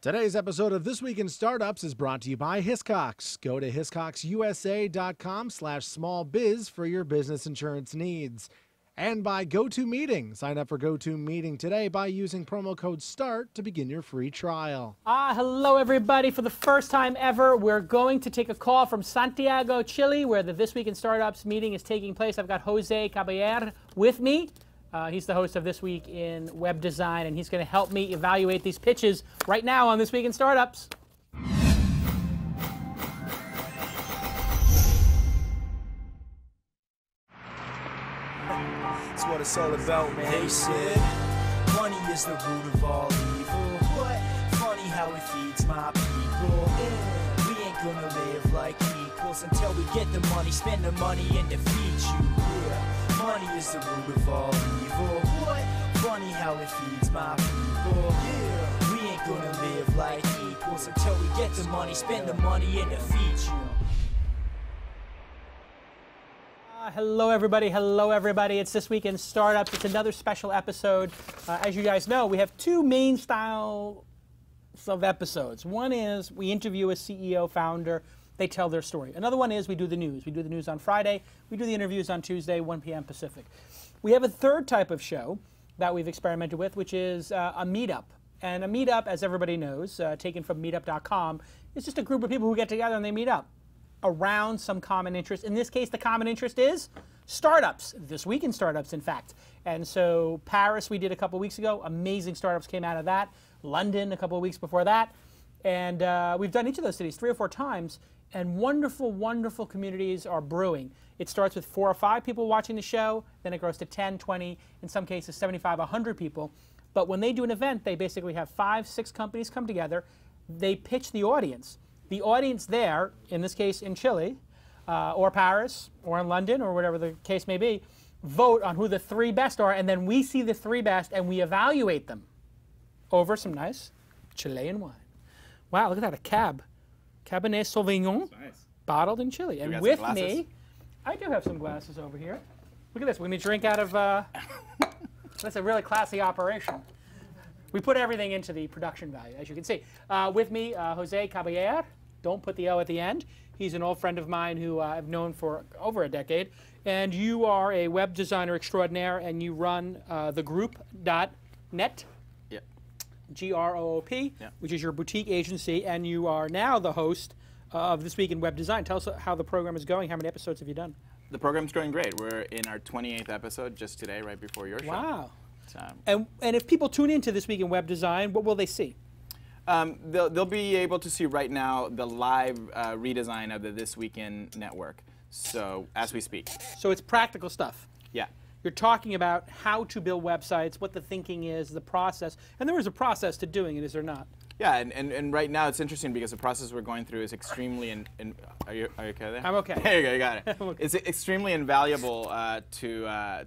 Today's episode of This Week in Startups is brought to you by Hiscox. Go to hiscoxusa.com/smallbiz for your business insurance needs. And by GoToMeeting. Sign up for GoToMeeting today by using promo code START to begin your free trial. Hello everybody. For the first time ever, we're going to take a call from Santiago, Chile, where the This Week in Startups meeting is taking place. I've got Jose Caballer with me. He's the host of This Week in Web Design, and he's going to help me evaluate these pitches right now on This Week in Startups. That's what it's all about, man. They said money is the root of all evil. What? Funny how it feeds my people. Yeah. We ain't gonna live like equals until we get the money, spend the money, and defeat you. Yeah. Money is the root of all evil. What? Funny how it feeds my people. Yeah. We ain't gonna live like equals until we get the money, spend the money, and defeat you. Hello everybody, hello everybody. It's This Week in Startups. It's another special episode. As you guys know, we have two main styles of episodes. One is we interview a CEO, founder, they tell their story. Another one is we do the news. We do the news on Friday. We do the interviews on Tuesday, 1 p.m. Pacific. We have a third type of show that we've experimented with, which is a meetup. And a meetup, as everybody knows, taken from meetup.com, is just a group of people who get together and they meet up around some common interest. In this case, the common interest is startups. This Week in Startups, in fact. And so Paris we did a couple weeks ago. Amazing startups came out of that. London a couple of weeks before that. And we've done each of those cities 3 or 4 times. And wonderful, wonderful communities are brewing. It starts with 4 or 5 people watching the show. Then it grows to 10, 20, in some cases 75, 100 people. But when they do an event, they basically have 5, 6 companies come together. They pitch the audience. The audience there, in this case in Chile, or Paris, or in London, or whatever the case may be, vote on who the 3 best are, and then we see the 3 best and we evaluate them over some nice Chilean wine. Wow, look at that, a Cabernet Sauvignon, nice. Bottled in Chile. And with me, I do have some glasses over here. Look at this, we're going to drink out of, that's a really classy operation. We put everything into the production value, as you can see. With me, Jose Caballer. Don't put the O at the end. He's an old friend of mine who I've known for over a decade. And you are a web designer extraordinaire, and you run thegroup.net, Yep. GROOP, Yep. which is your boutique agency. And you are now the host of This Week in Web Design. Tell us how the program is going. How many episodes have you done? The program's going great. We're in our 28th episode just today, right before your show. Wow. And if people tune into This Week in Web Design, what will they see? They'll be able to see right now the live redesign of the This Week in network. So as we speak. So it's practical stuff. Yeah. You're talking about how to build websites, what the thinking is, the process, and there is a process to doing it, is there not? Yeah, and right now it's interesting because the process we're going through is extremely, are you okay there? I'm okay. There you go, you got it. Okay. It's extremely invaluable to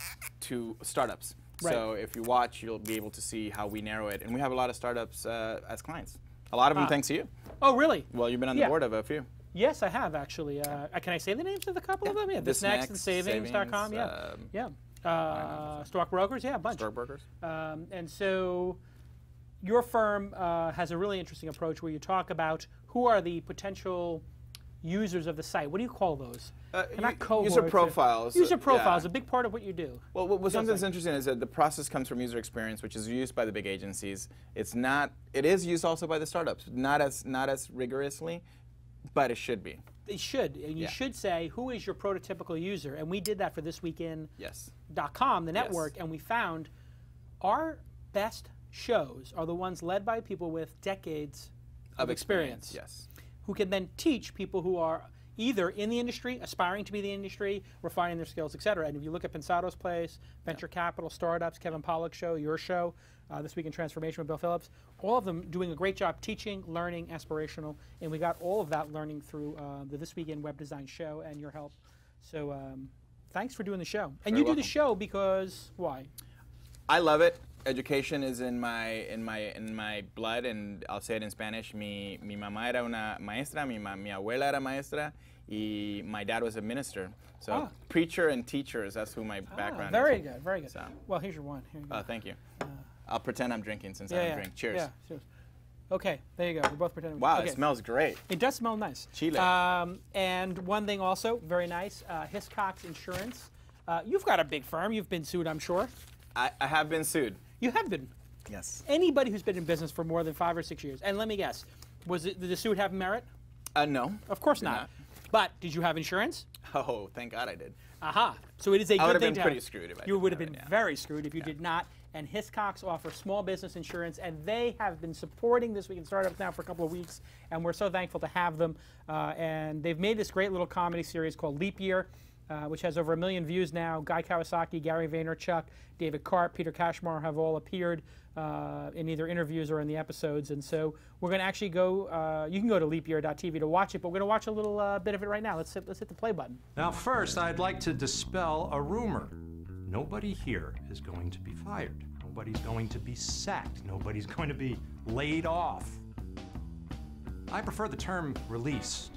startups. Right. So if you watch, you'll be able to see how we narrow it. And we have a lot of startups as clients. A lot of them thanks to you. Oh, really? Well, you've been on the board of a few. Yes, I have, actually. Can I say the names of a couple of them? Yeah, This Next and Savings.com, Stockbrokers, yeah, a bunch. Stockbrokers. And so your firm has a really interesting approach where you talk about who are the potential users of the site. What do you call those? Not cohorts. User profiles. User profiles, yeah. A big part of what you do. Well, something that's interesting is that the process comes from user experience, which is used by the big agencies. It is used also by the startups, not as rigorously, but it should be. It should. And you should say, who is your prototypical user? And we did that for thisweekin.com, the network, and we found our best shows are the ones led by people with decades of experience. Yes. Who can then teach people who are either in the industry, aspiring to be the industry, refining their skills, et cetera. And if you look at Pensado's Place, Venture Capital, Startups, Kevin Pollak's show, your show, This Week in Transformation with Bill Phillips, all of them doing a great job teaching, learning, aspirational, and we got all of that learning through the This Week in Web Design show and your help. So thanks for doing the show. And you do the show because, why? I love it. Education is in my blood, and I'll say it in Spanish. Mi mamá era una maestra, mi abuela era maestra, y my dad was a minister. So preacher and teachers, that's who my background is. Very good, very good. So. Well, here's your wine. Here you go. Thank you. I'll pretend I'm drinking since I don't drink. Cheers. Yeah, cheers. Okay, there you go. We're both pretending. Wow, okay. it smells great. It does smell nice. Chile. And one thing also, very nice, Hiscox Insurance. You've got a big firm. You've been sued, I'm sure. I have been sued. You have been. Yes. Anybody who's been in business for more than 5 or 6 years, and let me guess, did the suit have merit? No. Of course not. But did you have insurance? Oh, thank God I did. Aha. So it is a I would good have thing been to pretty have. screwed if I You would have didn't been have it, very screwed if you did not. And Hiscox offers small business insurance, and they have been supporting This Week in Startups now for a couple of weeks, and we're so thankful to have them. And they've made this great little comedy series called Leap Year, which has over 1 million views now. Guy Kawasaki, Gary Vaynerchuk, David Karp, Peter Cashmore have all appeared in either interviews or in the episodes. And so we're going to actually go, you can go to leapyear.tv to watch it, but we're going to watch a little bit of it right now. Let's hit the play button. Now first, I'd like to dispel a rumor. Nobody here is going to be fired. Nobody's going to be sacked. Nobody's going to be laid off. I prefer the term released.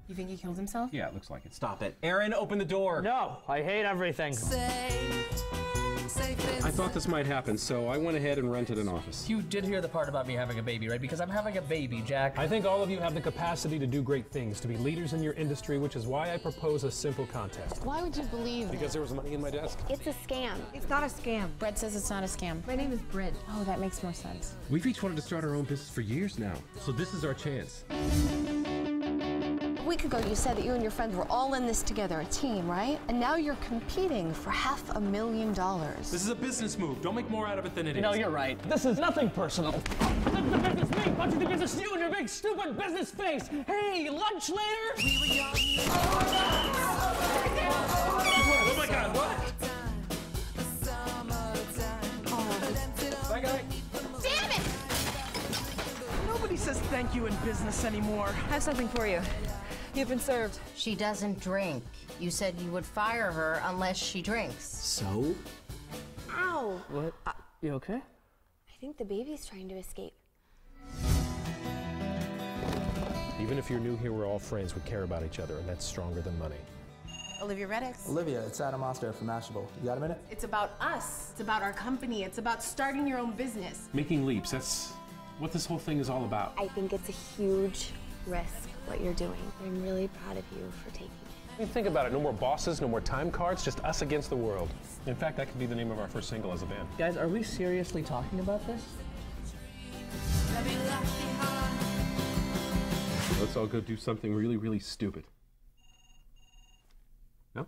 You think he killed himself? Yeah, it looks like it. Stop it. Aaron, open the door. No, I hate everything. I thought this might happen, so I went ahead and rented an office. You did hear the part about me having a baby, right? Because I'm having a baby, Jack. I think all of you have the capacity to do great things, to be leaders in your industry, which is why I propose a simple contest. Why would you believe Because there was money in my desk. It's a scam. It's not a scam. Brett says it's not a scam. My name is Britt. Oh, that makes more sense. We've each wanted to start our own business for years now, so this is our chance. A week ago, you said that you and your friends were all in this together, a team, right? And now you're competing for $500,000. This is a business move. Don't make more out of it than it is. No, you're right. This is nothing personal. This is the business me. What's the business you and your big stupid business face? Hey, lunch later? Oh my God, what? Bye, guy. Damn it! Nobody says thank you in business anymore. I have something for you. You've been served. She doesn't drink. You said you would fire her unless she drinks. So? Ow! What? You okay? I think the baby's trying to escape. Even if you're new here, we're all friends. We care about each other, and that's stronger than money. Olivia Reddix. Olivia, it's Adam Oster from Mashable. You got a minute? It's about us. It's about our company. It's about starting your own business. Making leaps, that's what this whole thing is all about. I think it's a huge risk, what you're doing. I'm really proud of you for taking it. Think about it. No more bosses, no more time cards, just us against the world. In fact, that could be the name of our first single as a band. Guys, are we seriously talking about this? Let's all go do something really, really stupid. No?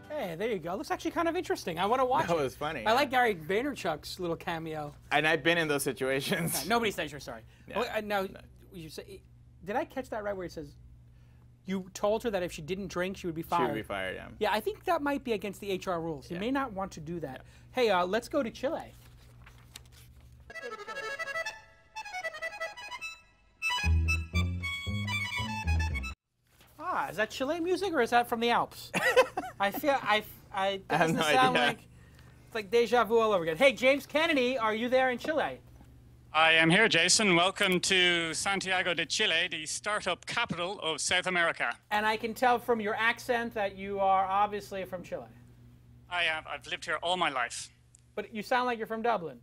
Hey, there you go. Looks actually kind of interesting. I want to watch it. That was funny. I like Gary Vaynerchuk's little cameo. And I've been in those situations. Nobody says you're sorry. Yeah. Oh, now, you say, did I catch that right where he says, you told her that if she didn't drink, she would be fired? She would be fired, yeah. Yeah, I think that might be against the HR rules. You may not want to do that. Hey, let's go to Chile. Is that Chile music or is that from the Alps? I feel that have doesn't no sound idea. like it's like deja vu all over again. Hey, James Kennedy, are you there in Chile? I am here, Jason. Welcome to Santiago de Chile, the startup capital of South America. And I can tell from your accent that you are obviously from Chile. I am. I've lived here all my life. But you sound like you're from Dublin.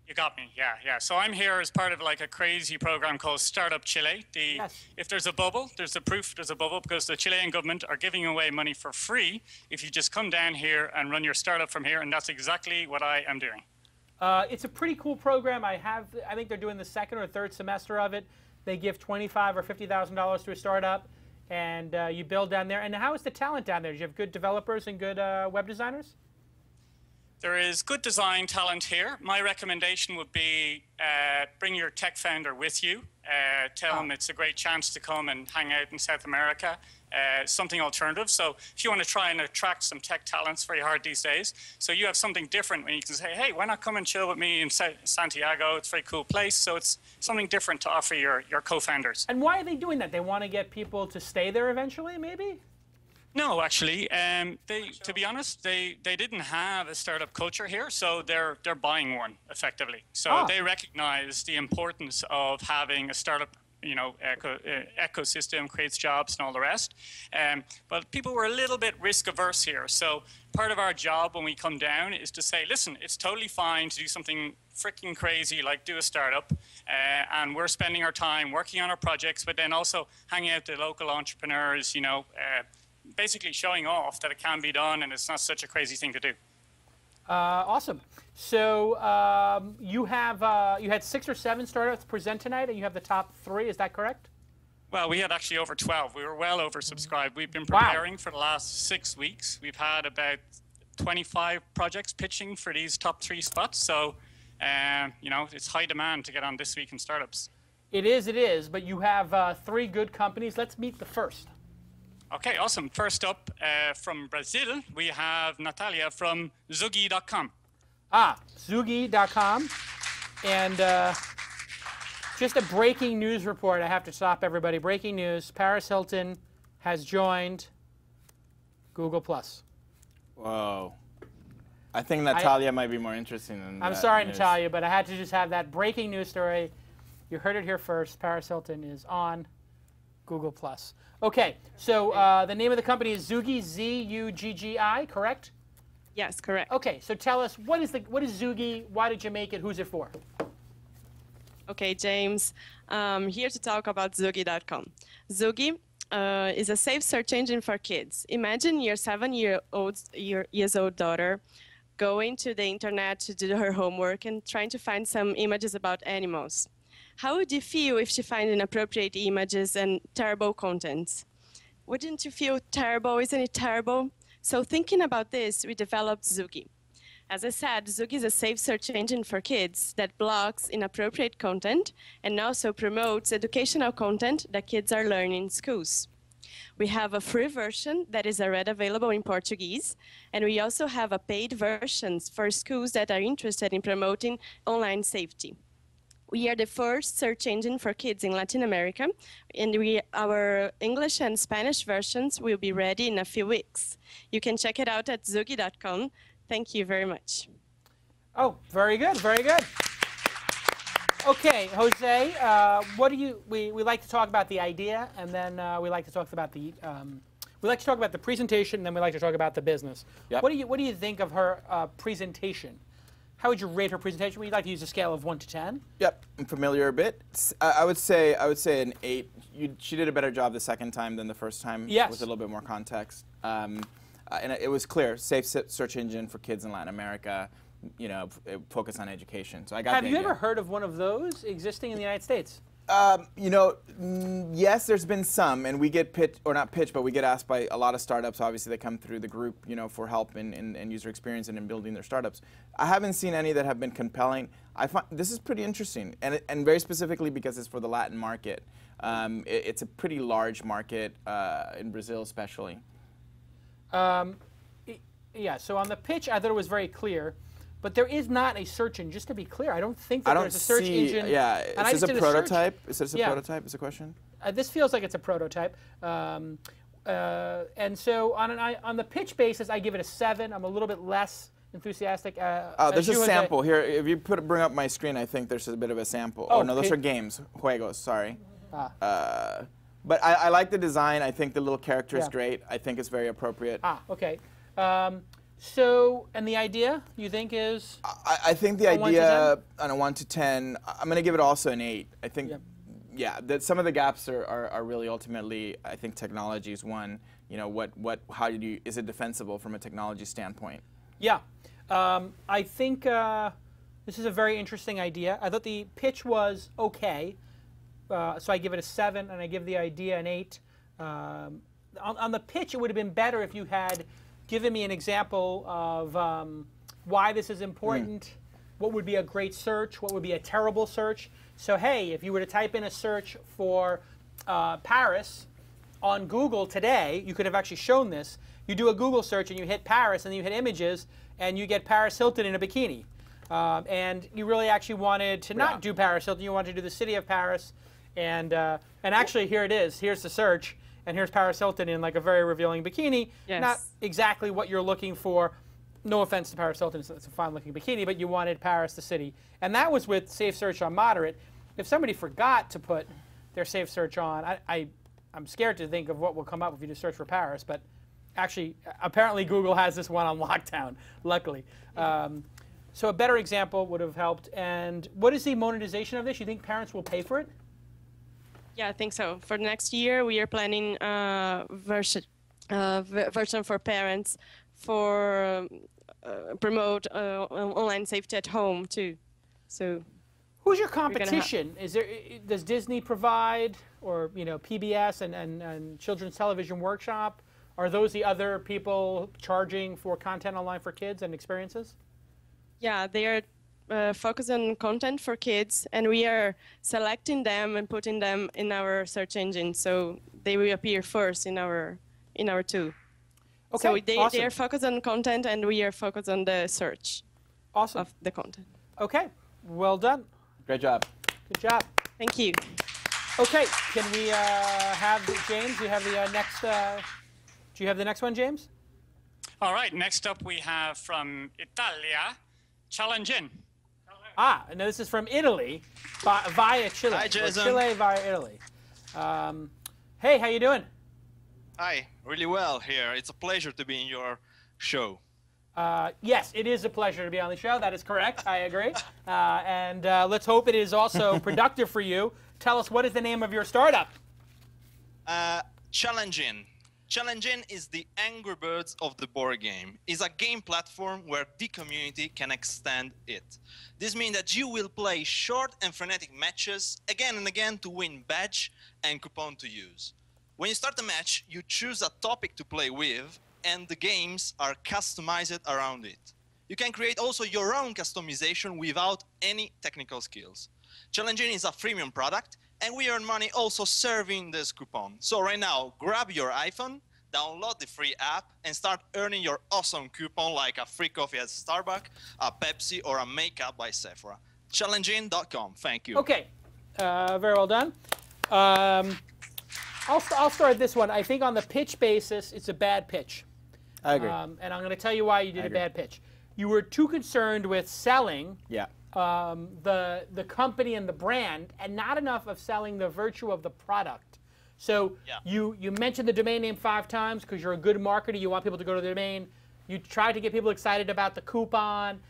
You got me. Yeah. So I'm here as part of like a crazy program called Startup Chile. If there's a bubble, there's a proof there's a bubble because the Chilean government are giving away money for free if you just come down here and run your startup from here, and that's exactly what I am doing. It's a pretty cool program. I think they're doing the second or third semester of it. They give $25,000 or $50,000 to a startup, and you build down there. And how is the talent down there? Do you have good developers and good web designers? There is good design talent here. My recommendation would be bring your tech founder with you. Tell them it's a great chance to come and hang out in South America, something alternative. So if you want to try and attract some tech talents, very hard these days. So you have something different when you can say, hey, why not come and chill with me in Santiago? It's a very cool place. So it's something different to offer your co-founders. And why are they doing that? They want to get people to stay there eventually, maybe? No, actually, to be honest, they didn't have a startup culture here, so they're buying one effectively. So they recognize the importance of having a startup ecosystem, creates jobs and all the rest. But people were a little bit risk averse here. So part of our job when we come down is to say, listen, it's totally fine to do something freaking crazy like do a startup. And we're spending our time working on our projects, but then also hanging out with the local entrepreneurs, basically showing off that it can be done and it's not such a crazy thing to do. Awesome. So you had 6 or 7 startups present tonight, and you have the top 3. Is that correct? Well, we had actually over 12. We were well oversubscribed. We've been preparing for the last 6 weeks. We've had about 25 projects pitching for these top 3 spots. So, it's high demand to get on This Week in Startups. It is. But you have 3 good companies. Let's meet the first. Okay, awesome. First up, from Brazil, we have Natalia from Zuggi.com. Zuggi.com. And just a breaking news report. I have to stop everybody. Breaking news. Paris Hilton has joined Google+. Whoa. I think Natalia might be more interesting than I'm that sorry, news. Natalia, but I had to just have that breaking news story. You heard it here first. Paris Hilton is on Google+. Okay, so the name of the company is Zuggi, Z-U-G-G-I, correct? Yes, correct. Okay, so tell us, what is Zuggi? Why did you make it? Who's it for? Okay, James. Here to talk about Zuggi.com. Zuggi is a safe search engine for kids. Imagine your 7-year-old daughter going to the internet to do her homework and trying to find some images about animals. How would you feel if she finds inappropriate images and terrible content? Wouldn't you feel terrible? Isn't it terrible? So thinking about this, we developed Zuggi. As I said, Zuggi is a safe search engine for kids that blocks inappropriate content and also promotes educational content that kids are learning in schools. We have a free version that is already available in Portuguese, and we also have a paid version for schools that are interested in promoting online safety. We are the first search engine for kids in Latin America, and our English and Spanish versions will be ready in a few weeks. You can check it out at Zuggi.com. Thank you very much. Oh, very good, very good. Okay, Jose, we like to talk about the idea, and then we like to talk about the presentation, and then we like to talk about the business. Yep. What do you think of her presentation? How would you rate her presentation? Would you like to use a scale of 1 to 10? Yep, I'm familiar a bit. I would say an 8. She did a better job the second time than the first time. Yes. With a little bit more context. And it was clear, safe search engine for kids in Latin America. Focus on education. So I got. Have you ever heard of one of those existing in the United States? Yes, there's been some, and we get pitched, or not pitched, but we get asked by a lot of startups, obviously, that come through the group, for help in user experience and in building their startups. I haven't seen any that have been compelling. I find this is pretty interesting, and very specifically because it's for the Latin market. It's a pretty large market in Brazil, especially. Yeah. So on the pitch, I thought it was very clear. But there is not a search engine. Just to be clear, I don't think that there's a search engine. Yeah, is this a prototype? Is this a prototype? Is the question? This feels like it's a prototype. And so on the pitch basis, I give it a 7. I'm a little bit less enthusiastic. There's a sample here. If you bring up my screen, I think there's a bit of a sample. Oh no, those are games, juegos. Sorry. But I like the design. I think the little character is great. I think it's very appropriate. Okay. So, and the idea, you think is? I think the idea on a 1 to 10, I'm going to give it also an 8. I think, some of the gaps are really ultimately, I think technology is one. Is it defensible from a technology standpoint? Yeah. I think this is a very interesting idea. I thought the pitch was okay. So I give it a 7, and I give the idea an 8. On the pitch, it would have been better if you had given me an example of why this is important, what would be a great search, what would be a terrible search. So hey, if you were to type in a search for Paris on Google today, you could have actually shown this. You do a Google search and you hit Paris and you hit images and you get Paris Hilton in a bikini. And you really actually wanted to not do Paris Hilton, you wanted to do the city of Paris. And actually here it is, here's the search. And here's Paris Hilton in like a very revealing bikini. Yes. Not exactly what you're looking for. No offense to Paris Hilton, it's a fine-looking bikini, but you wanted Paris, the city. And that was with safe search on moderate. If somebody forgot to put their safe search on. I'm scared to think of what will come up if you just search for Paris, but actually, apparently Google has this one on lockdown, luckily. So a better example would have helped. And what is the monetization of this? You think parents will pay for it? Yeah, I think so. For next year, we are planning version for parents for promote online safety at home too. So, who's your competition? Is there? Does Disney provide, or PBS and Children's Television Workshop? Are those the other people charging for content online for kids and experiences? Yeah, they are focused on content for kids, and we are selecting them and putting them in our search engine, so they will appear first in our tool. Okay, so they awesome. are focused on content, and we are focused on the search of the content. Okay, well done. Great job. Good job. Thank you. Okay, can we have James? Do you have the next? Do you have the next one, James? All right. Next up, we have from Italia, Challenge In. Ah, no, this is from Italy, via Chile. Hi, Jason. Chile via Italy. Hey, how you doing? Hi, really well here. It's a pleasure to be in your show. Yes, it is a pleasure to be on the show. That is correct. I agree. And let's hope it is also productive for you. Tell us, what is the name of your startup? Challenge In. Challenge In is the Angry Birds of the board game. It's a game platform where the community can extend it. This means that you will play short and frenetic matches again and again to win badge and coupon to use. When you start a match, you choose a topic to play with, and the games are customized around it. You can create also your own customization without any technical skills. Challenge In is a freemium product, and we earn money also serving this coupon. So right now, grab your iPhone, download the free app, and start earning your awesome coupon like a free coffee at Starbucks, a Pepsi, or a makeup by Sephora. ChallengeIn.com. Thank you. Okay, very well done. I'll start this one. I think on the pitch basis, it's a bad pitch. I agree. And I'm going to tell you why you did a bad pitch. You were too concerned with selling the company and the brand, and not enough of selling the virtue of the product. So you mentioned the domain name 5 times because you're a good marketer. You want people to go to the domain. You tried to get people excited about the coupon,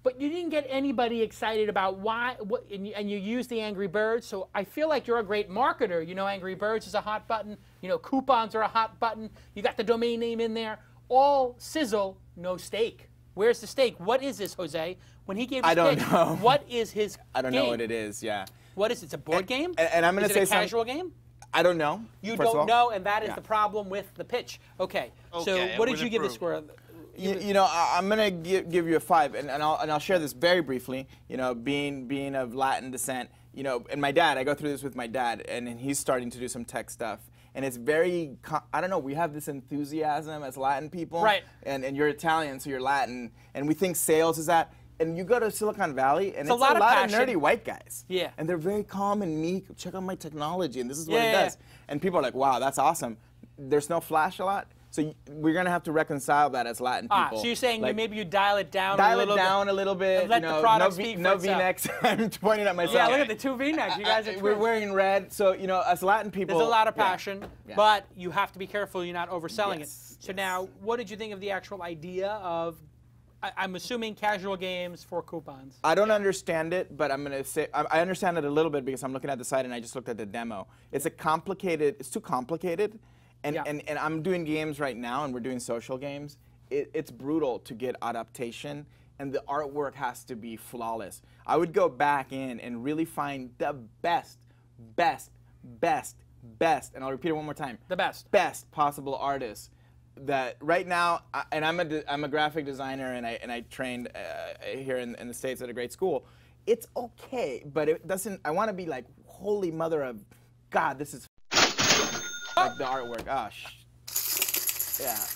but you didn't get anybody excited about and you used the Angry Birds. So I feel like you're a great marketer. You know, Angry Birds is a hot button. You know, coupons are a hot button. You got the domain name in there. All sizzle, no steak. Where's the steak? What is this, Jose? When he gave his pitch, know. what is his I don't game? know what it is, yeah. What is it? It's a board game? And I'm going to say Is it a casual game? I don't know. You don't know, and that is the problem with the pitch. Okay, so what did you give the score? You know, I'm gonna give you a 5, and I'll share this very briefly. You know, being of Latin descent, you know, and my dad, I go through this with my dad, and he's starting to do some tech stuff, and it's very, I don't know, we have this enthusiasm as Latin people, right? And you're Italian, so you're Latin, and we think sales is that. And you go to Silicon Valley, and it's a lot of nerdy white guys. Yeah. And they're very calm and meek. Check out my technology, and this is what it does. And people are like, wow, that's awesome. There's no flash a lot. So we're going to have to reconcile that as Latin people. So you're saying maybe you dial it down a little bit. And let the product speak for no itself. V-necks. I'm pointing at myself. Yeah, look at the 2 V-necks. You guys are we're wearing red. So, you know, as Latin people. There's a lot of passion, but you have to be careful you're not overselling it. So now, what did you think of the actual idea of, I'm assuming, casual games for coupons? I don't understand it, but I'm going to say, I understand it a little bit because I'm looking at the site and I just looked at the demo. It's too complicated. And I'm doing games right now, and we're doing social games. It's brutal to get adaptation, and the artwork has to be flawless. I would go back in and really find the best, and I'll repeat it one more time. The best possible artists. That right now, and I'm a graphic designer, and I trained here in the States at a great school. It's okay, but it doesn't. I want to be like, holy mother of God, this is like the artwork.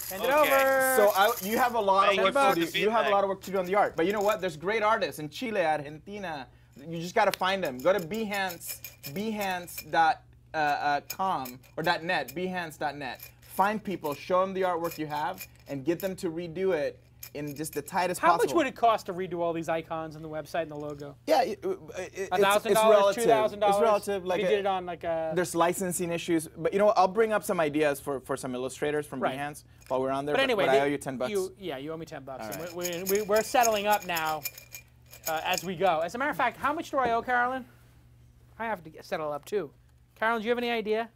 Hand it over. So you have a lot of work to do. You have a lot of work to do on the art. But you know what? There's great artists in Chile, Argentina. You just got to find them. Go to Behance.com or .net, Behance.net. Find people, show them the artwork you have, and get them to redo it in just the tightest How possible. much would it cost to redo all these icons and the website and the logo? Yeah, $1,000, relative. $2,000. It's relative. Like you did it on like a. There's licensing issues, but you know what? I'll bring up some ideas for some illustrators from Behance while we're on there. But anyway, I owe you $10. You owe me $10. Right. We're settling up now as we go. As a matter of fact, how much do I owe Carolyn? I have to settle up too. Carolyn, do you have any idea?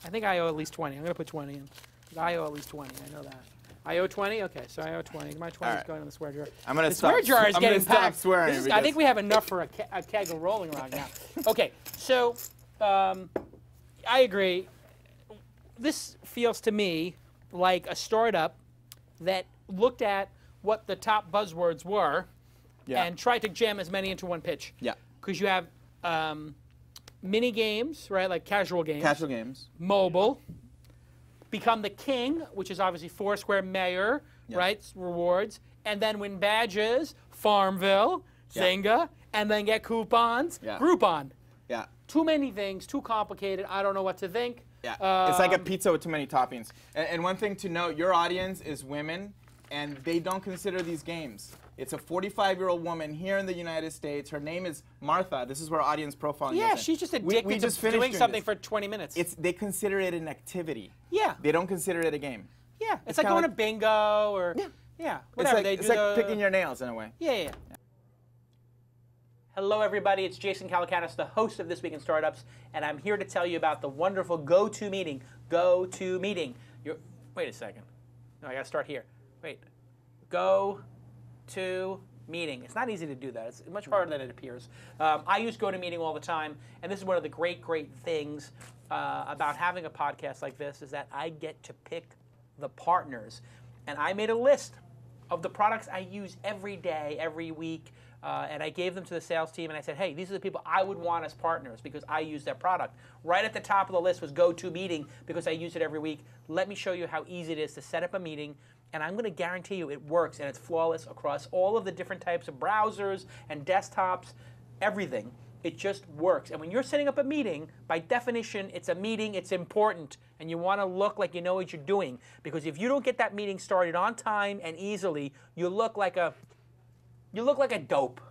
I think I owe at least 20. I'm going to put 20 in. I owe at least 20. I know that. I owe 20? Okay, so I owe 20. My 20 is going in the swear jar. I'm going to stop. The swear jar is getting packed. Swearing. I think we have enough for a keg of Rolling Rock now. Okay, so I agree. This feels to me like a startup that looked at what the top buzzwords were and tried to jam as many into one pitch. Yeah. Because you have mini games, right, like casual games. Casual games. Mobile. Become the king, which is obviously Foursquare Mayor, right, rewards. And then win badges, Farmville, Zynga, and then get coupons, Groupon. Yeah. Too many things, too complicated. I don't know what to think. Yeah. It's like a pizza with too many toppings. And one thing to note, your audience is women, and they don't consider these games. It's a 45-year-old woman here in the United States. Her name is Martha. This is where audience profiling is. She's just addicted to doing something for 20 minutes. They consider it an activity. Yeah. They don't consider it a game. Yeah. It's like going to bingo or whatever. It's like picking your nails in a way. Yeah. Hello, everybody. It's Jason Calacanis, the host of This Week in Startups, and I'm here to tell you about the wonderful GoToMeeting. GoToMeeting. Wait a second. No, I got to start here. Wait. GoToMeeting. It's not easy to do that. It's much harder than it appears. I use GoToMeeting all the time, and this is one of the great things about having a podcast like this is that I get to pick the partners. And I made a list of the products I use every day, every week, and I gave them to the sales team, and I said, hey, these are the people I would want as partners because I use their product. Right at the top of the list was GoToMeeting because I use it every week. Let me show you how easy it is to set up a meeting, and I'm going to guarantee you it works, and it's flawless across all of the different types of browsers and desktops, everything. It just works. And when you're setting up a meeting, by definition, it's a meeting, it's important, and you want to look like you know what you're doing, because if you don't get that meeting started on time and easily, you look like a dope.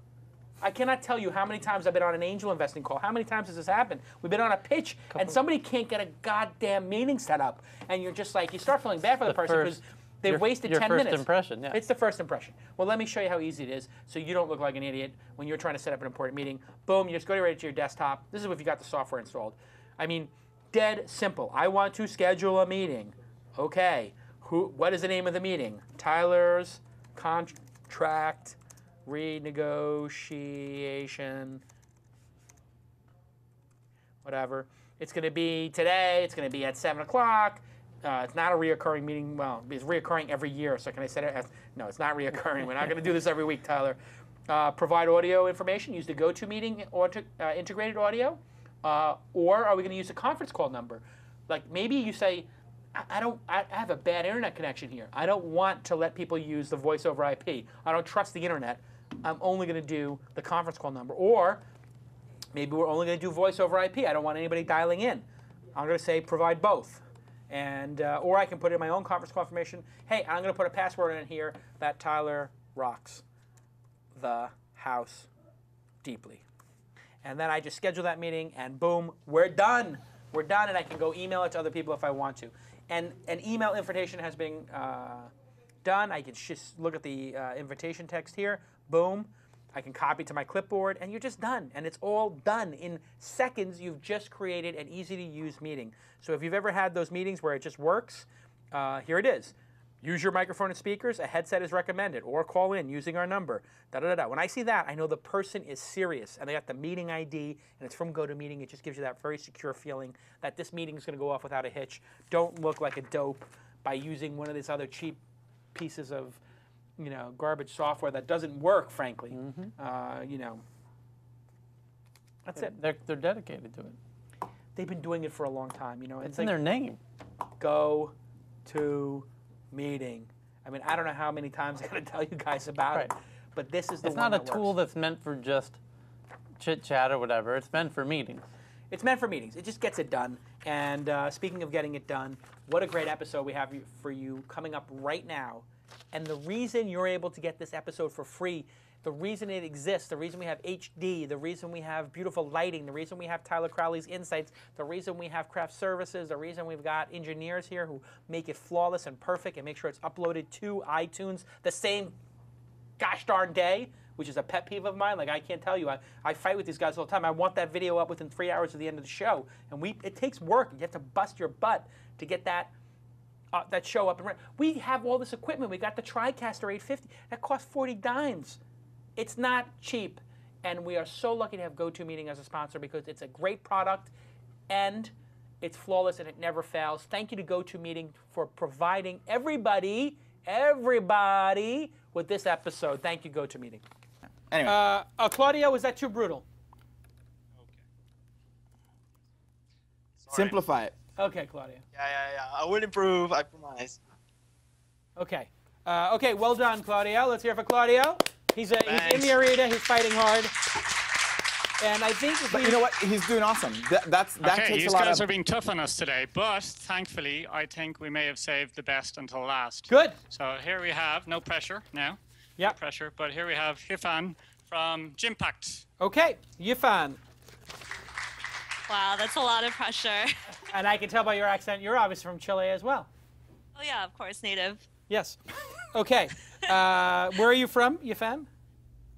I cannot tell you how many times I've been on an angel investing call. How many times has this happened? We've been on a pitch, and somebody can't get a goddamn meeting set up, and you're just like, you start feeling bad for the person because they've wasted 10 minutes. Your first impression, yeah. It's the first impression. Well, let me show you how easy it is so you don't look like an idiot when you're trying to set up an important meeting. Boom, you just go right to your desktop. This is if you got the software installed. I mean, dead simple. I want to schedule a meeting. Okay, what is the name of the meeting? Tyler's contract renegotiation, whatever. It's going to be today. It's going to be at 7 o'clock. It's not a reoccurring meeting. Well, it's reoccurring every year. So can I set it as? No, it's not reoccurring. We're not going to do this every week, Tyler. Provide audio information. Use the GoToMeeting integrated audio. Or are we going to use a conference call number? Like maybe you say, I have a bad internet connection here. I don't want to let people use the voice over IP. I don't trust the internet. I'm only going to do the conference call number. Or maybe we're only going to do voice over IP. I don't want anybody dialing in. I'm going to say provide both. And or I can put in my own conference call information. Hey, I'm going to put a password in here that Tyler rocks the house deeply. And then I just schedule that meeting, and boom, we're done. We're done, and I can go email it to other people if I want to. And an email invitation has been done. I can just look at the invitation text here. Boom. I can copy to my clipboard, and you're just done. And it's all done. In seconds, you've just created an easy-to-use meeting. So if you've ever had those meetings where it just works, here it is. Use your microphone and speakers. A headset is recommended. Or call in using our number. Da-da-da-da. When I see that, I know the person is serious. And they got the meeting ID, and it's from GoToMeeting. It just gives you that very secure feeling that this meeting is going to go off without a hitch. Don't look like a dope by using one of these other cheap pieces of garbage software that doesn't work, frankly. Mm-hmm. That's it. They're dedicated to it. They've been doing it for a long time. It's in their name. GoToMeeting. I mean, I don't know how many times I got to tell you guys about it, but this is the one that works. It's not a tool that's meant for just chit-chat or whatever. It's meant for meetings. It's meant for meetings. It just gets it done. And speaking of getting it done, what a great episode we have for you coming up right now. And the reason you're able to get this episode for free, the reason it exists, the reason we have HD, the reason we have beautiful lighting, the reason we have Tyler Crowley's insights, the reason we have craft services, the reason we've got engineers here who make it flawless and perfect and make sure it's uploaded to iTunes the same gosh darn day, which is a pet peeve of mine. Like, I can't tell you. I fight with these guys all the time. I want that video up within 3 hours of the end of the show. And it takes work. You have to bust your butt to get that show up and running. We have all this equipment. We got the TriCaster 850. That costs 40 dimes. It's not cheap. And we are so lucky to have GoToMeeting as a sponsor because it's a great product and it's flawless and it never fails. Thank you to GoToMeeting for providing everybody with this episode. Thank you, GoToMeeting. Anyway. Claudio, was that too brutal? Simplify it. Okay, Claudio. Yeah. I will improve, I promise. Okay. Okay, well done, Claudio. Let's hear for Claudio. He's in the arena. He's fighting hard. And I think you know what? He's doing awesome. That okay, takes you a lot guys of... are being tough on us today, but thankfully, I think we may have saved the best until last. Good. So here we have, no pressure now. Yeah. No pressure, but here we have Yifan from Gym Pact. Okay, Yifan. Wow, that's a lot of pressure. And I can tell by your accent, you're obviously from Chile as well. Oh yeah, of course, native. Yes. Okay. Where are you from, Yifan?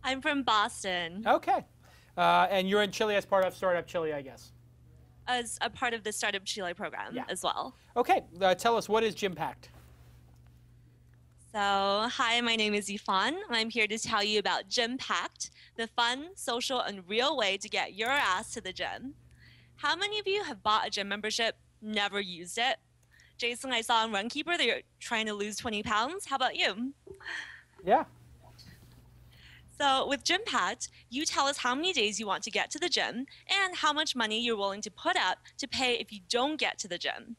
I'm from Boston. Okay. And you're in Chile as part of Startup Chile, I guess. As a part of the Startup Chile program as well. Okay. Tell us, what is Gym Pact? So, hi, my name is Yifan, and I'm here to tell you about Gym Pact, the fun, social, and real way to get your ass to the gym. How many of you have bought a gym membership, never used it? Jason, I saw on Runkeeper that you're trying to lose 20 pounds. How about you? Yeah. So with Gym Pact, you tell us how many days you want to get to the gym and how much money you're willing to put up to pay if you don't get to the gym.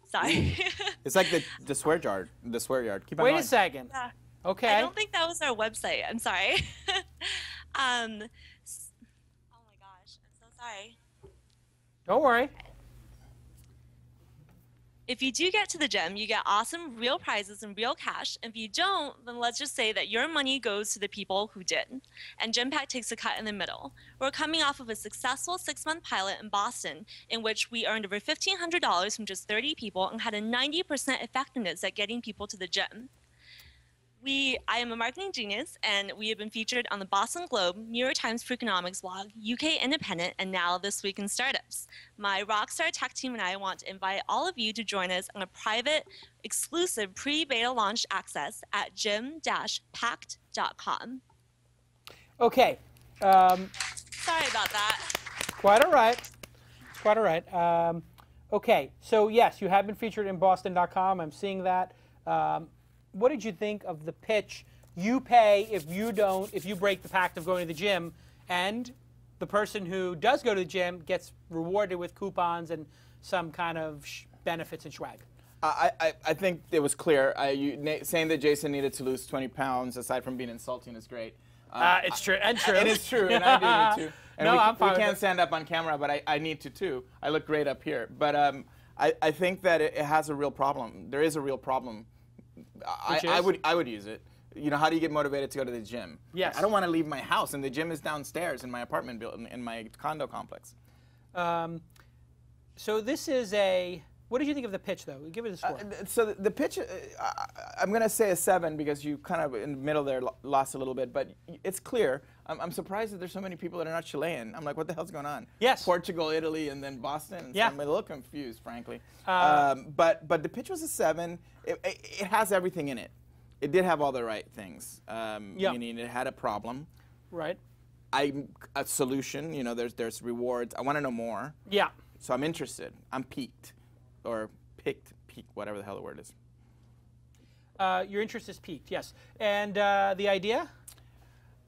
Sorry. It's like the swear yard. The swear yard. Keep on Wait going. a second. Okay. I don't think that was our website. I'm sorry. Oh my gosh, I'm so sorry. Don't worry. If you do get to the gym, you get awesome real prizes and real cash. If you don't, then let's just say that your money goes to the people who did. And Gym Pact takes a cut in the middle. We're coming off of a successful 6-month pilot in Boston in which we earned over $1,500 from just 30 people and had a 90% effectiveness at getting people to the gym. I am a marketing genius, and we have been featured on the Boston Globe, New York Times Freakonomics blog, UK Independent, and now This Week in Startups. My rockstar tech team and I want to invite all of you to join us on a private, exclusive pre-beta launch access at gym-pact.com. Okay. Sorry about that. Quite all right. Quite all right. Okay, so yes, you have been featured in Boston.com. I'm seeing that. What did you think of the pitch? You pay if you break the pact of going to the gym, and the person who does go to the gym gets rewarded with coupons and some kind of benefits and swag. I think it was clear. Saying that Jason needed to lose 20 pounds, aside from being insulting, is great. It's true. And true. It is true, and I do need to. And no, I'm fine. We can't stand up on camera, but I need to too. I look great up here. But I think that it has a real problem. There is a real problem. I would use it. You know, how do you get motivated to go to the gym? Yes. I don't want to leave my house, and the gym is downstairs in my apartment building, in my condo complex. So this is a. What did you think of the pitch, though? Give it a score. So the pitch, I'm going to say a 7 because you kind of in the middle there lost a little bit, but it's clear. I'm surprised that there's so many people that are not Chilean. I'm like, what the hell's going on? Yes. Portugal, Italy, and then Boston. Yeah. So I'm a little confused, frankly. But the pitch was a 7. It has everything in it. It did have all the right things. Meaning it had a problem. Right. A solution. You know, there's rewards. I want to know more. Yeah. So I'm interested. I'm piqued. Or picked, whatever the hell the word is. Your interest is piqued, yes. And the idea?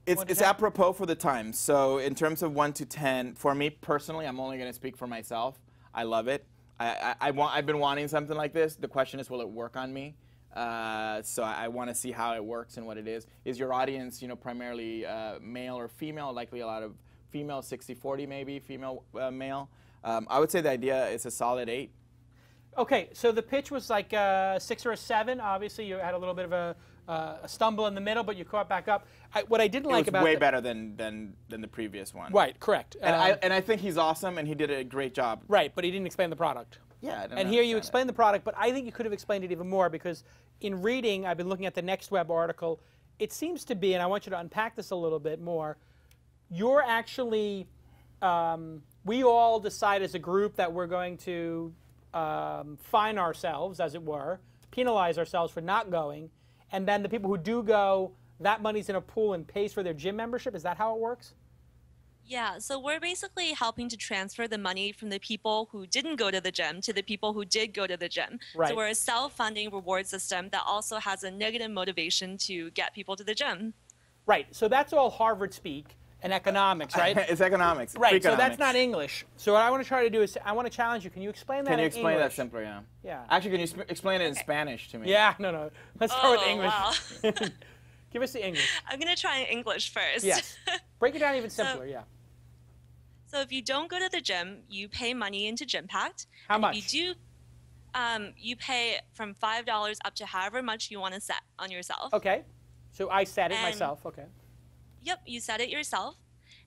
It's apropos for the times. So in terms of 1 to 10, for me personally, I'm only going to speak for myself. I love it. I've been wanting something like this. The question is, will it work on me? So I want to see how it works and what it is. Is your audience, primarily male or female? Likely a lot of female, 60-40 maybe, female, male. I would say the idea is a solid 8. Okay, so the pitch was like a 6 or a 7. Obviously, you had a little bit of a stumble in the middle, but you caught back up. What I didn't like about it was way better than the previous one. Right, correct. And I think he's awesome, and he did a great job. Right, but he didn't explain the product. Yeah, I don't and here you explain the product, but I think you could have explained it even more because in reading, I've been looking at the Next Web article, it seems to be, and I want you to unpack this a little bit more, you're actually, we all decide as a group that we're going to fine ourselves, as it were, penalize ourselves for not going, and then the people who do go, that money's in a pool and pays for their gym membership. Is that how it works? Yeah, so we're basically helping to transfer the money from the people who didn't go to the gym to the people who did go to the gym. Right. So we're a self-funding reward system that also has a negative motivation to get people to the gym. Right, so that's all Harvard speak and economics, right? It's economics. Right, so that's not English. So what I want to try to do is, I want to challenge you. Can you explain that in English? Can you explain that simpler, yeah? Yeah. Actually, can you explain it in Spanish to me? Yeah, no. Let's start with English. Wow. Give us the English. I'm going to try English first. Yes. Break it down even simpler, yeah. So if you don't go to the gym, you pay money into Gym Pact. How much? If you do, you pay from $5 up to however much you want to set on yourself. Okay. So I set it myself, okay. Yep, you set it yourself.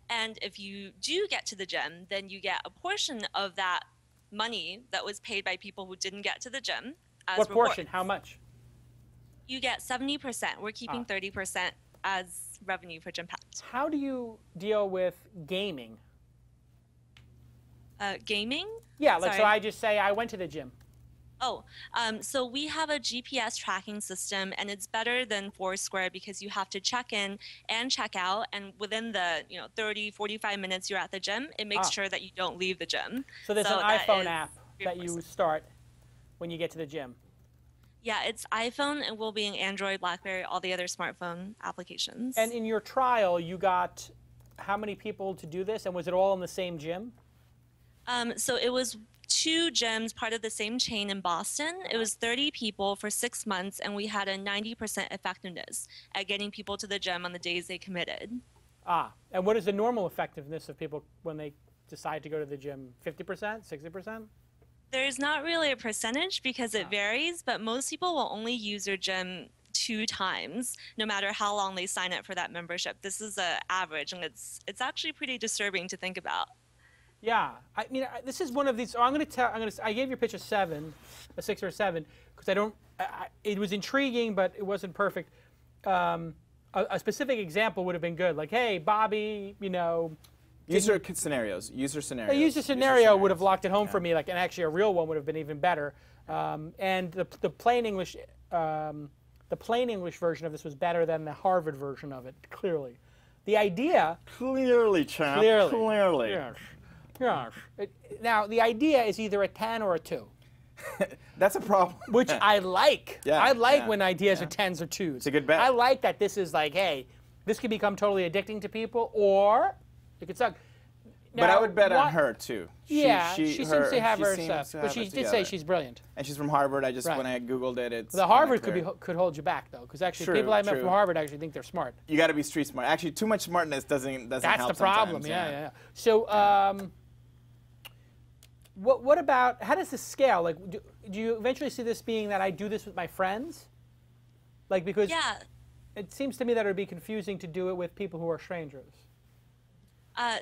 And if you do get to the gym, then you get a portion of that money that was paid by people who didn't get to the gym as What reward. portion? How much? You get 70%. We're keeping 30% as revenue for Gym Pact. How do you deal with gaming? Gaming? Yeah, like so Sorry. I just say I went to the gym. Oh, so we have a GPS tracking system, and it's better than Foursquare because you have to check in and check out, and within the 30, 45 minutes you're at the gym, it makes sure that you don't leave the gym. So there's an that iPhone is app that you start when you get to the gym. Yeah, it's iPhone. It will be in Android, BlackBerry, all the other smartphone applications. And in your trial, you got how many people to do this, and was it all in the same gym? So it was 2 gyms, part of the same chain in Boston. It was 30 people for 6 months, and we had a 90% effectiveness at getting people to the gym on the days they committed. And what is the normal effectiveness of people when they decide to go to the gym? 50%, 60%? There's not really a percentage because it varies, but most people will only use their gym 2 times, no matter how long they sign up for that membership. This is an average, and it's actually pretty disturbing to think about. Yeah, I mean, this is one of these. I gave your pitch a 7, a 6 or a 7, because I don't. It was intriguing, but it wasn't perfect. A specific example would have been good, like, hey, Bobby, User scenarios. A user scenario would have locked it home for me, and actually a real one would have been even better. And the plain English, version of this was better than the Harvard version of it. Clearly, the idea. Clearly, champ. Clearly. Yes. Yes. Now the idea is either a 10 or a 2. That's a problem. Which I like. Yeah, I like when ideas are 10s or 2s. It's a good bet. I like that this is like, hey, this could become totally addicting to people, or it could suck. But I would bet on her too. She seems to have her stuff. But she did say she's brilliant. And she's from Harvard. When I Googled it, it's. The Harvard could hold you back though, because actually people I met from Harvard actually think they're smart. You got to be street smart. Actually, too much smartness doesn't help. That's the problem. Yeah. So. What about, how does this scale? Like, do you eventually see this being that I do this with my friends? Like, because it seems to me that it would be confusing to do it with people who are strangers.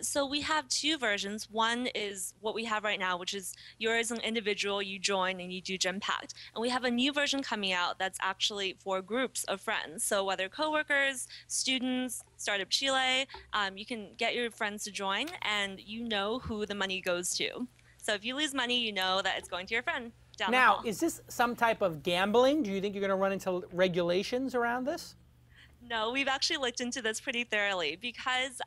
So we have 2 versions. One is what we have right now, which is you're as an individual, you join and you do Gym Pact. And we have a new version coming out that's actually for groups of friends. So whether coworkers, students, Startup Chile, you can get your friends to join, and you know who the money goes to. So if you lose money, you know that it's going to your friend down the hall. Now, is this some type of gambling? Do you think you're going to run into regulations around this? No, we've actually looked into this pretty thoroughly because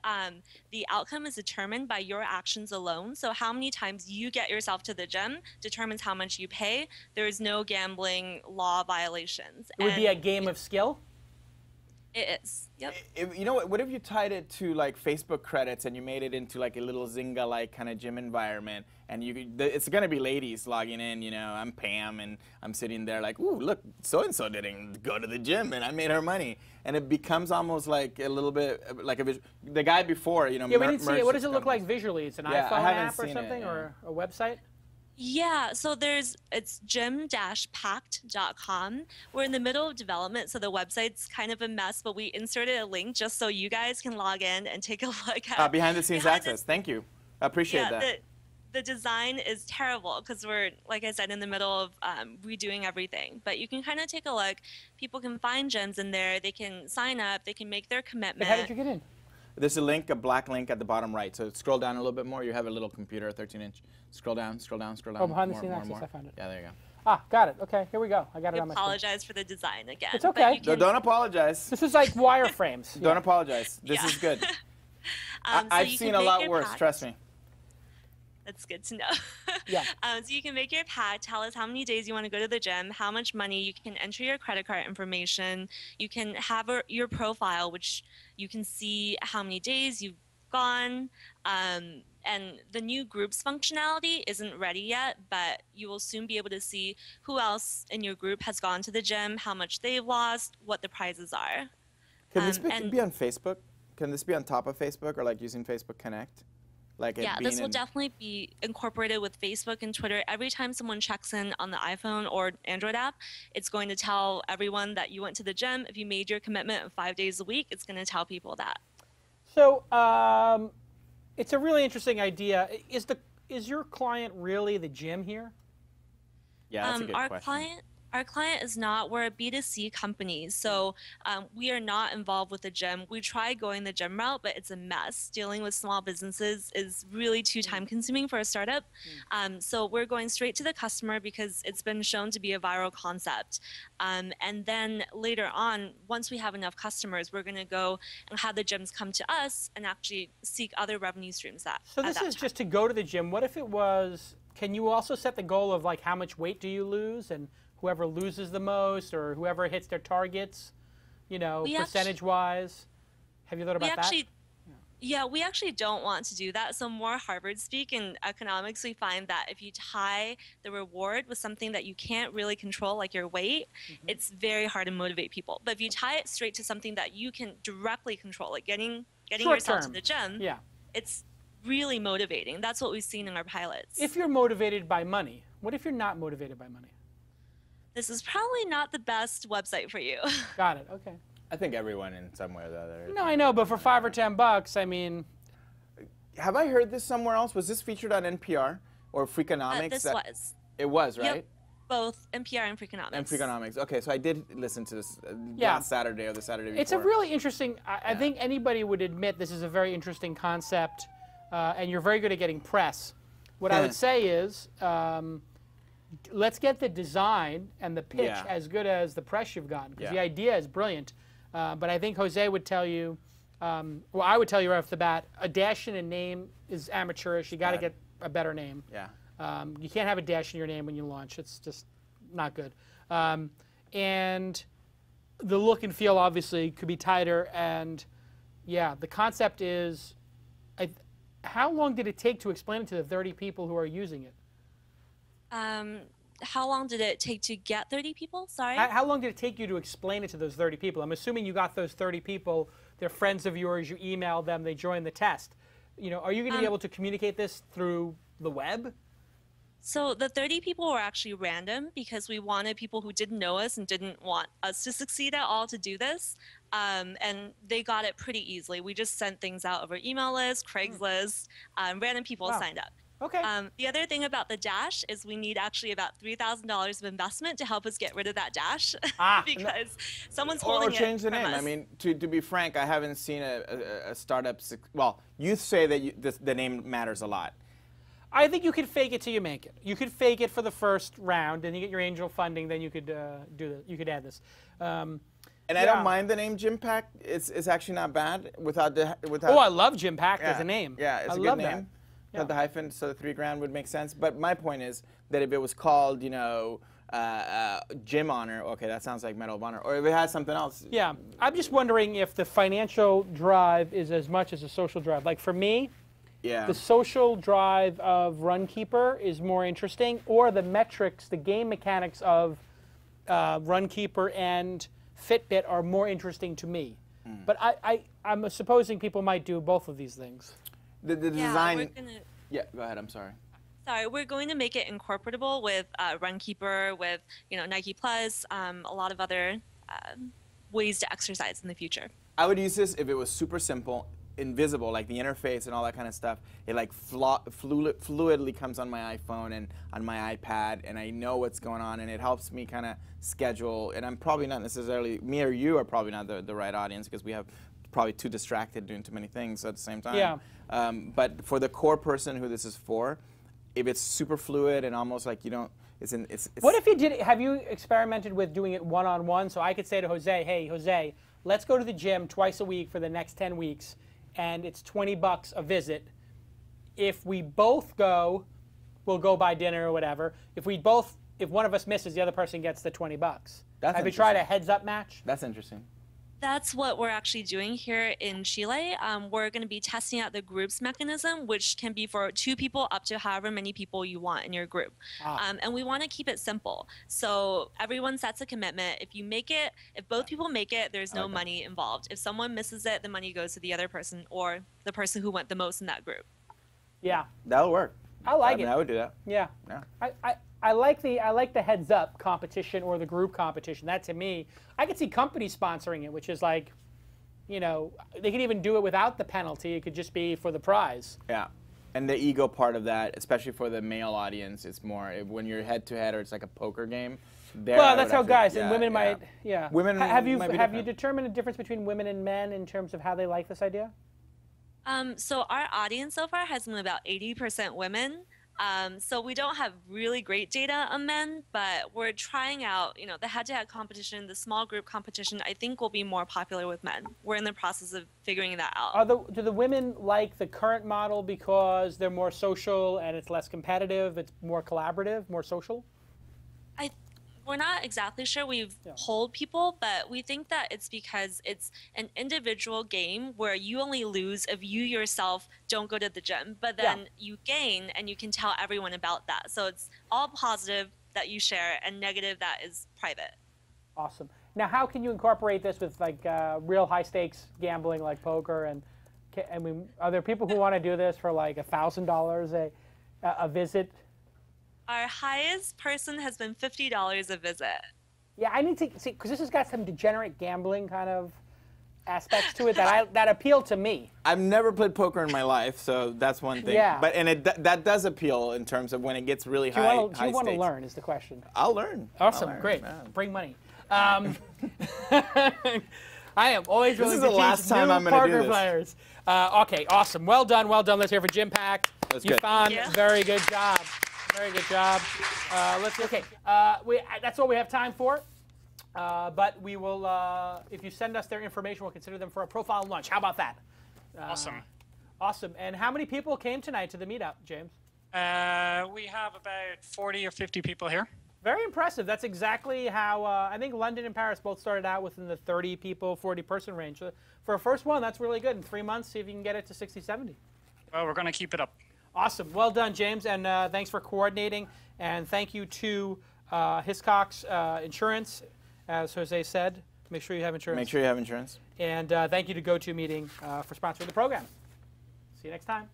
the outcome is determined by your actions alone. So how many times you get yourself to the gym determines how much you pay. There is no gambling law violations. It would be a game of skill? It is. Yep. You know what if you tied it to like Facebook credits and you made it into like a little Zynga-like kind of gym environment, and it's gonna be ladies logging in. I'm Pam and I'm sitting there like, ooh, look, so and so didn't go to the gym and I made her money, and it becomes almost like a little bit like the guy before. Yeah, we didn't see it. What does it look like visually? It's an iPhone app or something, or a website? Yeah, so it's gym-pact.com. We're in the middle of development, so the website's kind of a mess, but we inserted a link just so you guys can log in and take a look at behind the scenes access. Thank you. I appreciate that. The design is terrible because we're, like I said, in the middle of redoing everything. But you can kind of take a look. People can find gyms in there. They can sign up. They can make their commitment. How did you get in? There's a link, a black link at the bottom right. So scroll down a little bit more. You have a little computer, 13-inch. Scroll down, scroll down, scroll down. Oh, behind the scenes access, I found it. Yeah, there you go. Ah, got it. Okay, here we go. I got it on my screen. Apologize for the design again. It's okay. Don't apologize. This is like wireframes. Don't apologize. This is good. I've seen a lot worse, trust me. That's good to know. Yeah. So you can make your pact, tell us how many days you want to go to the gym, how much money, you can enter your credit card information, you can have your profile, which you can see how many days you've gone, and the new groups functionality isn't ready yet, but you will soon be able to see who else in your group has gone to the gym, how much they've lost, what the prizes are. Can this be on Facebook? Can this be on top of Facebook or like using Facebook Connect? Like yeah, this will definitely be incorporated with Facebook and Twitter. Every time someone checks in on the iPhone or Android app, it's going to tell everyone that you went to the gym. If you made your commitment of 5 days a week, it's going to tell people that. So it's a really interesting idea. Is your client really the gym here? Yeah, that's a good question. Our client is not. We're a B2C company, so we are not involved with the gym. We tried going the gym route, but it's a mess. Dealing with small businesses is really too time-consuming for a startup. So we're going straight to the customer because it's been shown to be a viral concept. And then later on, once we have enough customers, we're going to go and have the gyms come to us and actually seek other revenue streams. So this is just to go to the gym. What if it was? Can you also set the goal of like how much weight do you lose and whoever loses the most or whoever hits their targets, you know, percentage-wise? Have you thought about that? Yeah, we actually don't want to do that. So more Harvard speak in economics, we find that if you tie the reward with something that you can't really control, like your weight, it's very hard to motivate people. But if you tie it straight to something that you can directly control, like getting yourself to the gym, it's really motivating. That's what we've seen in our pilots. If you're motivated by money, what if you're not motivated by money? This is probably not the best website for you. Got it. Okay. I think everyone in some way or the other. No, I know, but for $5 or $10, I mean. Have I heard this somewhere else? Was this featured on NPR or Freakonomics? This was. It was, right? Yep. Both NPR and Freakonomics. And Freakonomics. Okay, so I did listen to this last Saturday or the Saturday before. It's a really interesting. I think anybody would admit this is a very interesting concept, and you're very good at getting press. What I would say is. Let's get the design and the pitch as good as the press you've gotten, because the idea is brilliant. But I think Jose would tell you, well, I would tell you right off the bat, a dash in a name is amateurish. You got to get a better name. Yeah. You can't have a dash in your name when you launch. It's just not good. And the look and feel obviously could be tighter. And yeah, the concept is, how long did it take to explain it to the 30 people who are using it? How long did it take to get 30 people? Sorry? How long did it take you to explain it to those 30 people? I'm assuming you got those 30 people, they're friends of yours, you emailed them, they joined the test. You know, are you going to be able to communicate this through the web? So the 30 people were actually random because we wanted people who didn't know us and didn't want us to succeed at all to do this. And they got it pretty easily. We just sent things out over email list, Craigslist, random people signed up. Okay. The other thing about the dash is we need actually about $3,000 of investment to help us get rid of that dash because someone's holding it. Or change the name. Us. I mean, to be frank, I haven't seen a startup. Well, you say that the name matters a lot. I think you could fake it till you make it. You could fake it for the first round, and you get your angel funding. Then you could You could add this. And I don't mind the name Gym Pact. It's actually not bad without. Oh, I love Gym Pact as a name. Yeah, it's a good name. Yeah. The hyphen, so the $3,000 would make sense. But my point is that if it was called, you know, Gym Honor, okay, that sounds like Medal of Honor. Or if it has something else. Yeah, I'm just wondering if the financial drive is as much as a social drive. Like for me, the social drive of Runkeeper is more interesting, or the metrics, the game mechanics of Runkeeper and Fitbit are more interesting to me. But I'm supposing people might do both of these things. The design. Yeah, go ahead. I'm sorry. Sorry, we're going to make it incorporable with Runkeeper, with Nike Plus, a lot of other ways to exercise in the future. I would use this if it was super simple, invisible, like the interface and all that kind of stuff. It like fluidly comes on my iPhone and on my iPad, and I know what's going on, and it helps me kind of schedule. And I'm probably not necessarily, me or you are probably not the right audience because we have probably too distracted doing too many things at the same time. Yeah. But for the core person who this is for, if it's super fluid and almost like you don't, it's What if you did? Have you experimented with doing it one-on-one? So I could say to Jose, "Hey, Jose, let's go to the gym twice a week for the next 10 weeks, and it's $20 a visit. If we both go, we'll go buy dinner or whatever. If one of us misses, the other person gets the $20. Have you tried a heads-up match? That's interesting. That's what we're actually doing here in Chile. We're going to be testing out the groups mechanism, which can be for 2 people up to however many people you want in your group. And we want to keep it simple. So everyone sets a commitment. If both people make it, there's no money involved. If someone misses it, the money goes to the other person or the person who went the most in that group. Yeah. That'll work. I like it. I would do that. Yeah. I like the heads up competition or the group competition. That to me, I could see companies sponsoring it, which is like, they could even do it without the penalty. It could just be for the prize. Yeah. And the ego part of that, especially for the male audience, it's more when you're head to head or it's like a poker game. Well, that's how guys and women might. Women have you might be have you determined a difference between women and men in terms of how they like this idea? So our audience so far has been about 80% women. So we don't have really great data on men, but we're trying out, the head-to-head competition, the small group competition, I think will be more popular with men. We're in the process of figuring that out. Do the women like the current model because they're more social and it's less competitive, it's more collaborative, more social? We're not exactly sure. We've polled people, but we think that it's because it's an individual game where you only lose if you yourself don't go to the gym, but then you gain and you can tell everyone about that. So it's all positive that you share and negative that is private. Awesome. Now, how can you incorporate this with like real high stakes gambling like poker? And are there people who want to do this for like $1,000 a visit? Our highest person has been $50 a visit. Yeah, I need to see, because this has got some degenerate gambling kind of aspects to it that appeal to me. I've never played poker in my life, so that's one thing. Yeah. But that does appeal in terms of when it gets really high stakes. Do you want to learn is the question. I'll learn. Awesome, great. Bring money. I am always willing to teach new partner players. Okay, awesome. Well done, well done. Let's hear for Gym Pact. That's good. Yifan, very good job. Very good job. That's all we have time for. But we will, if you send us their information, we'll consider them for a profile lunch. How about that? Awesome. Awesome. And how many people came tonight to the meetup, James? We have about 40 or 50 people here. Very impressive. That's exactly how I think London and Paris both started out within the 30 people, 40 person range. So for a first one, that's really good. In 3 months, see if you can get it to 60, 70. Well, we're going to keep it up. Awesome. Well done, James, and thanks for coordinating. And thank you to Hiscox Insurance, as Jose said. Make sure you have insurance. Make sure you have insurance. And thank you to GoToMeeting for sponsoring the program. See you next time.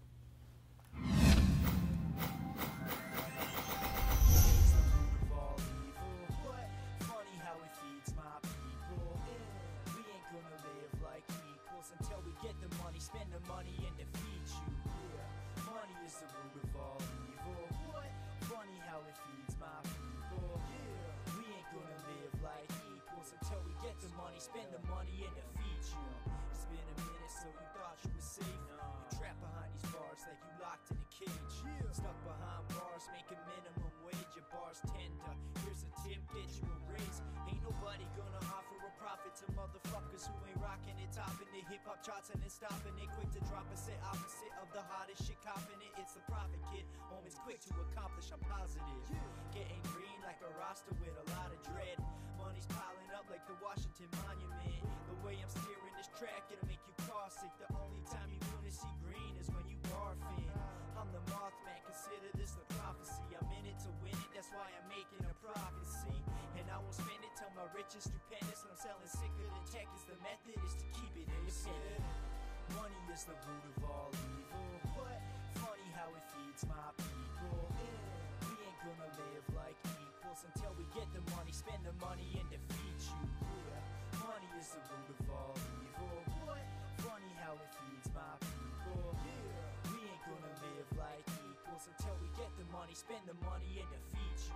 Spend the money and defeat you. It's been a minute, so you thought you were safe. You trapped behind these bars like you locked in a cage. Stuck behind bars, making minimum wage. Your bar's tender. Here's a tip that you will raise. Ain't nobody gonna offer a profit to motherfuckers who ain't rocking it, topping the hip hop charts and then stopping it. Quick to drop a set opposite of the hottest shit, copping it. It's the profit kid. Always quick to accomplish. I'm positive. Getting green like a roster with a lot of dread. Money's piling up like the Washington Monument. The way I'm steering this track, it'll make you car sick. The only time you gonna see green is when you barfing. I'm the Mothman, consider this the prophecy. I'm in it to win it, that's why I'm making a profit, see. And I won't spend it till my rich is stupendous. And I'm selling sicker than tech, is the method is to keep it independent. Money is the root of all evil. But funny how it feeds my people. equals until we get the money, spend the money and defeat you. Yeah, money is the root of all evil. What? Funny how it feeds my people. Yeah, we ain't gonna live like equals until we get the money, spend the money and defeat you.